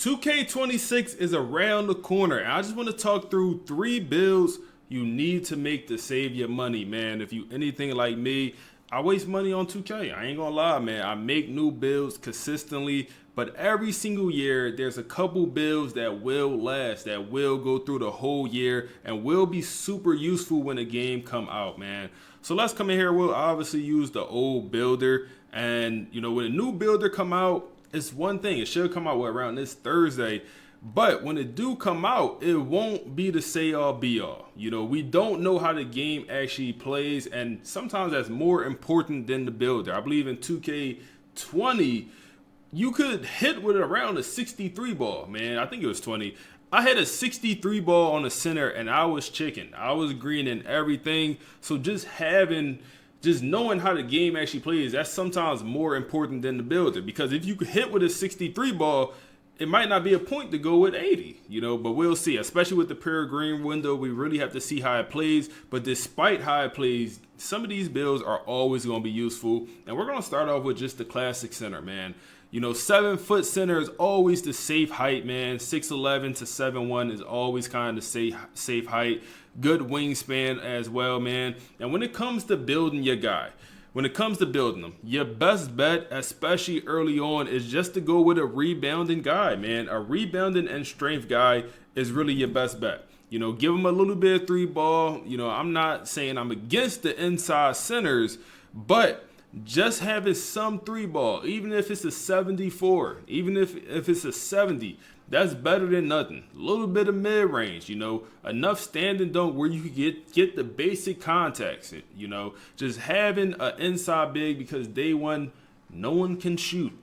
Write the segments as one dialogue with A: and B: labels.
A: 2K26 is around the corner, and I just want to talk through three builds you need to make to save your money, man. If you anything like me, I waste money on 2K. I ain't gonna lie, man. I make new builds consistently, but every single year there's a couple builds that will last, that will go through the whole year, and will be super useful when the game come out, man. So let's come in here. We'll obviously use the old builder, and when a new builder come out, it's one thing. It should come out around this Thursday. But when it do come out, it won't be the say all be all. We don't know how the game actually plays, and sometimes that's more important than the builder. I believe in 2K20, you could hit with around a 63 ball, man. I think it was 20. I had a 63 ball on the center, and I was chicken. I was green and everything. So just knowing how the game actually plays, that's sometimes more important than the builder. Because if you could hit with a 63 ball, it might not be a point to go with 80, but we'll see. Especially with the pure green window, we really have to see how it plays. But despite how it plays, some of these builds are always going to be useful. And we're going to start off with just the classic center, man. 7-foot center is always the safe height, man. 6'11 to 7'1 is always kind of safe height. Good wingspan as well, man. And when it comes to building your guy, your best bet, especially early on, is just to go with a rebounding guy, man. A rebounding and strength guy is really your best bet. Give him a little bit of three ball. I'm not saying I'm against the inside centers, but just having some three ball, even if it's a 74, even if it's a 70, that's better than nothing. A little bit of mid-range, enough standing dunk where you can get the basic contacts, just having an inside big, because day one, no one can shoot.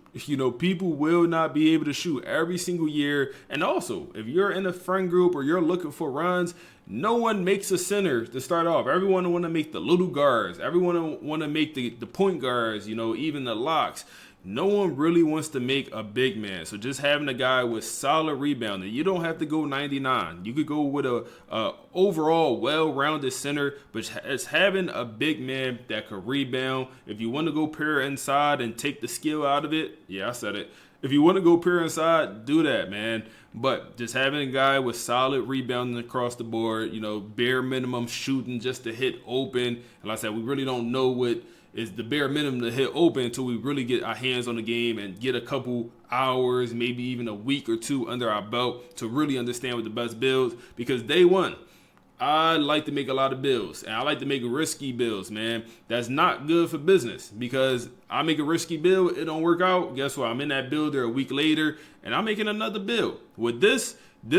A: People will not be able to shoot every single year. And also, if you're in a friend group or you're looking for runs, no one makes a center to start off. Everyone want to make the little guards. Everyone want to make the point guards, even the locks. No one really wants to make a big man. So just having a guy with solid rebounding, you don't have to go 99. You could go with a overall well-rounded center, but it's having a big man that could rebound. If you want to go pure inside and take the skill out of it, yeah, I said it. If you want to go pure inside, do that, man. But just having a guy with solid rebounding across the board, bare minimum shooting just to hit open. And like I said, we really don't know what is the bare minimum to hit open until we really get our hands on the game and get a couple hours, maybe even a week or two under our belt to really understand what the best builds. Because day one, I like to make a lot of builds, and I like to make risky builds, man. That's not good for business, because I make a risky build, it don't work out. Guess what? I'm in that builder a week later, and I'm making another build. With this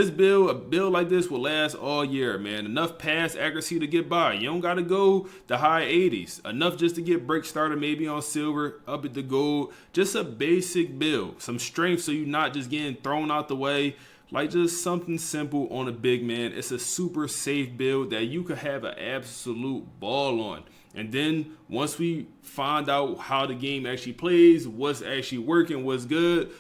A: build, a build like this will last all year, man. Enough pass accuracy to get by. You don't got to go the high 80s. Enough just to get break started, maybe on silver, up at the gold. Just a basic build. Some strength so you're not just getting thrown out the way. Like just something simple on a big man. It's a super safe build that you could have an absolute ball on. And then once we find out how the game actually plays, what's actually working, what's good,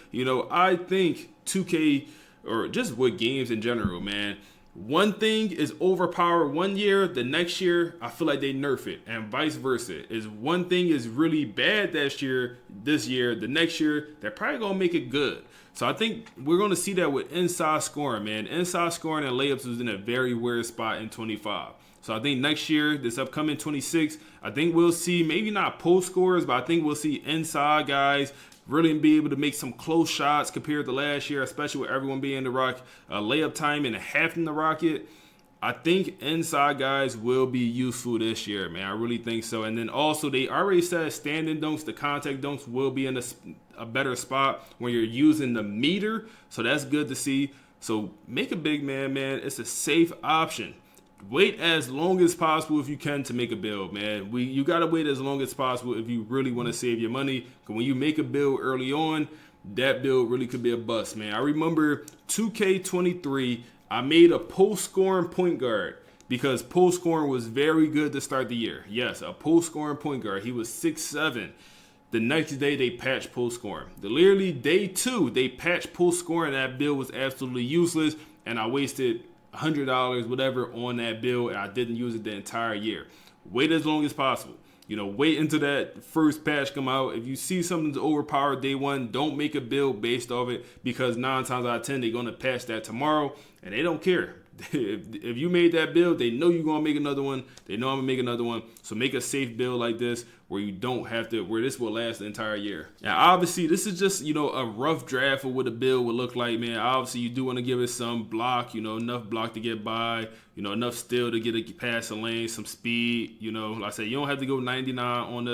A: I think 2K, or just with games in general, man, one thing is overpowered one year, the next year I feel like they nerf it, and vice versa. Is one thing is really bad this year, the next year they're probably gonna make it good. So I think we're going to see that with inside scoring, man. Inside scoring and layups is in a very weird spot in 25. So I think next year, this upcoming 26, I think we'll see maybe not post scorers, but I think we'll see inside guys really be able to make some close shots compared to last year, especially with everyone being the rock, layup time and half in the Rocket. I think inside guys will be useful this year, man. I really think so. And then also, they already said standing dunks, the contact dunks will be in a better spot when you're using the meter. So that's good to see. So make a big man, man. It's a safe option. Wait as long as possible if you can to make a build, man. You got to wait as long as possible if you really want to save your money. Because when you make a build early on, that build really could be a bust, man. I remember 2K23, I made a post-scoring point guard because post-scoring was very good to start the year. Yes, a post-scoring point guard. He was 6'7". The next day, they patched post-scoring. Literally, day two, they patched post-scoring. That build was absolutely useless, and I wasted $100, whatever, on that build, and I didn't use it the entire year. Wait as long as possible. Wait until that first patch come out. If you see something's overpowered day one, don't make a build based off it, because 9 times out of 10 they're gonna patch that tomorrow and they don't care. If you made that build, they know you're gonna make another one. They know I'm gonna make another one. So make a safe build like this where you don't have to, where this will last the entire year. Now, obviously, this is just, a rough draft of what a build would look like, man. Obviously, you do want to give it some block, enough block to get by, enough steal to get it past the lane, some speed, like I said, you don't have to go 99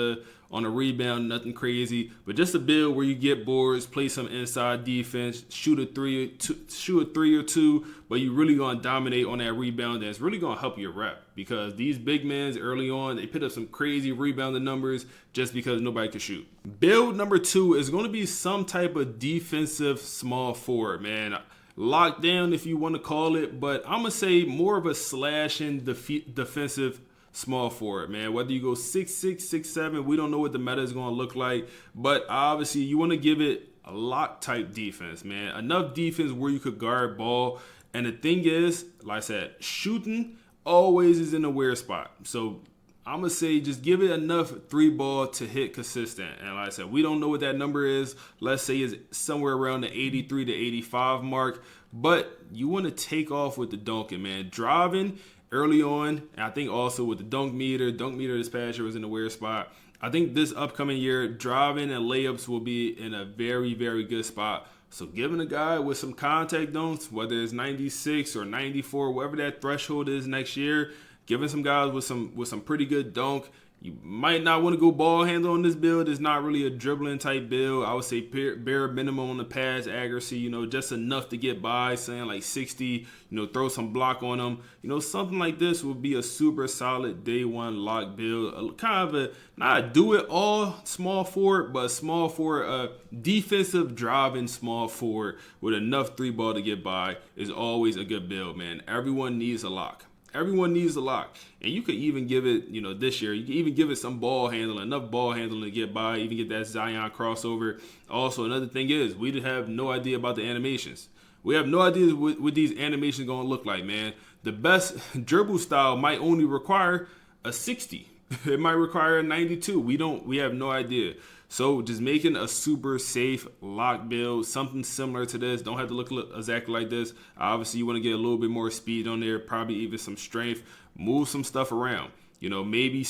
A: on a rebound, nothing crazy, but just a build where you get boards, play some inside defense, shoot a three or two, but you really gonna dominate on that rebound, and it's really gonna help your rep, because these big men early on, they put up some crazy rebounding numbers just because nobody could shoot. Build number 2 is gonna be some type of defensive small forward, man. Lockdown, if you want to call it, but I'm gonna say more of a slashing defensive small forward, man. Whether you go 6'6", 6'7", we don't know what the meta is going to look like, but obviously you want to give it a lock type defense, man. Enough defense where you could guard ball. And the thing is, like I said, shooting always is in a weird spot. So I'm going to say just give it enough 3-ball to hit consistent. And like I said, we don't know what that number is. Let's say it's somewhere around the 83 to 85 mark. But you want to take off with the dunking, man. Driving early on, and I think also with the dunk meter this past year was in a weird spot. I think this upcoming year, driving and layups will be in a very, very good spot. So giving a guy with some contact dunks, whether it's 96 or 94, whatever that threshold is next year, giving some guys with some pretty good dunk. You might not want to go ball handle on this build. It's not really a dribbling type build. I would say bare minimum on the pass accuracy, just enough to get by, saying like 60, throw some block on them. Something like this would be a super solid day one lock build. Kind of a, not a do it all small forward, but small forward, defensive driving small forward with enough 3-ball to get by is always a good build, man. Everyone needs a lock. Everyone needs a lock. And you could even give it, this year, you can even give it some ball handling, enough ball handling to get by, even get that Zion crossover. Also, another thing is, we have no idea about the animations. We have no idea what these animations going to look like, man. The best dribble style might only require a 60. It might require a 92. We have no idea. So just making a super safe lock build, something similar to this. Don't have to look exactly like this. Obviously, you want to get a little bit more speed on there, probably even some strength. Move some stuff around. Maybe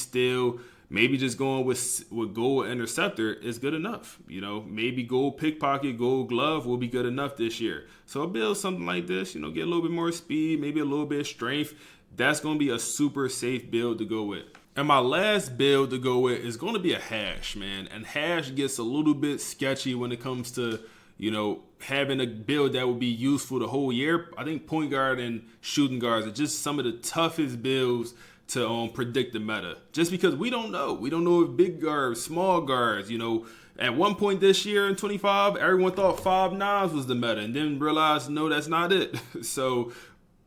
A: just going with gold interceptor is good enough. Maybe gold pickpocket, gold glove will be good enough this year. So I'll build something like this, get a little bit more speed, maybe a little bit of strength. That's going to be a super safe build to go with. And my last build to go with is going to be a hash, man. And hash gets a little bit sketchy when it comes to, having a build that would be useful the whole year. I think point guard and shooting guards are just some of the toughest builds to predict the meta. Just because we don't know. We don't know if big guards, small guards, at one point this year in 25, everyone thought 5'9" was the meta and then realized, no, that's not it. So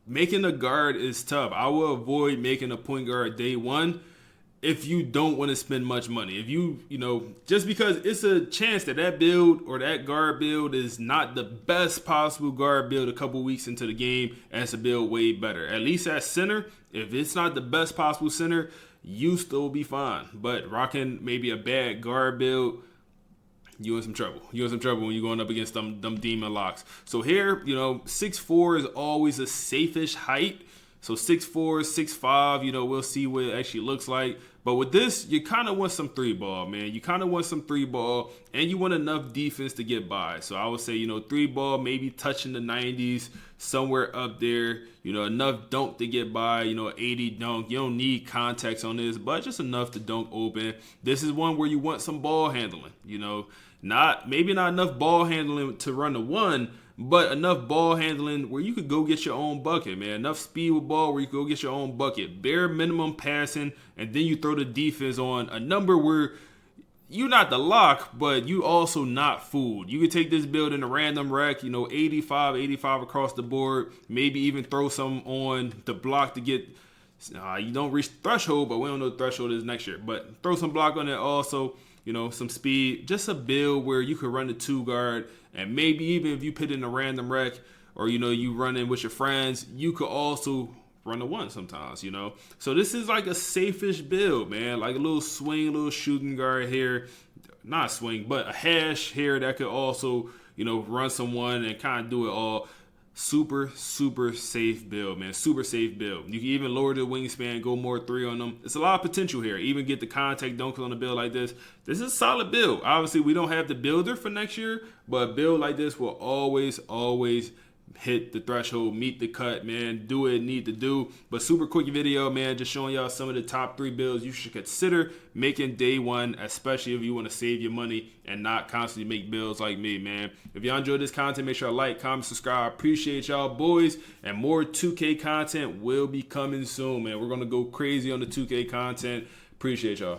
A: making a guard is tough. I will avoid making a point guard day one if you don't want to spend much money. If just because it's a chance that build or that guard build is not the best possible guard build a couple weeks into the game, and it's a build way better. At least at center, if it's not the best possible center, you still be fine. But rocking maybe a bad guard build, you in some trouble. You're in some trouble when you're going up against them demon locks. So here, 6'4" is always a safe-ish height. So 6'4", 6'5", we'll see what it actually looks like. But with this, you kind of want some 3-ball, man. You kind of want some 3-ball, and you want enough defense to get by. So I would say, 3-ball, maybe touching the 90s, somewhere up there. Enough dunk to get by, 80 dunk. You don't need context on this, but just enough to dunk open. This is one where you want some ball handling, maybe not enough ball handling to run the one, but enough ball handling where you could go get your own bucket, man. Enough speed with ball where you could go get your own bucket. Bare minimum passing, and then you throw the defense on a number where you're not the lock, but you also not fooled. You could take this build in a random rack, 85 across the board. Maybe even throw some on the block to get, you don't reach threshold, but we don't know what threshold is next year. But throw some block on it also. Some speed, just a build where you could run the 2-guard, and maybe even if you put in a random rec or, you running with your friends, you could also run a one sometimes, you know. So this is like a safe-ish build, man. Like a little swing, a little shooting guard here. Not swing, but a hash here that could also, you know, run someone and kind of do it all. Super safe build, man. Super safe build. You can even lower the wingspan, go more three on them. It's a lot of potential here. Even get the contact dunks on a build like this. This is a solid build. Obviously, we don't have the builder for next year, but a build like this will always hit the threshold, meet the cut, man. Do what it need to do. But super quick video, man, just showing y'all some of the top 3 builds you should consider making day one, especially if you want to save your money and not constantly make builds like me, man. If y'all enjoyed this content, make sure to like, comment, subscribe. I appreciate y'all, boys. And more 2K content will be coming soon, man. We're going to go crazy on the 2K content. Appreciate y'all.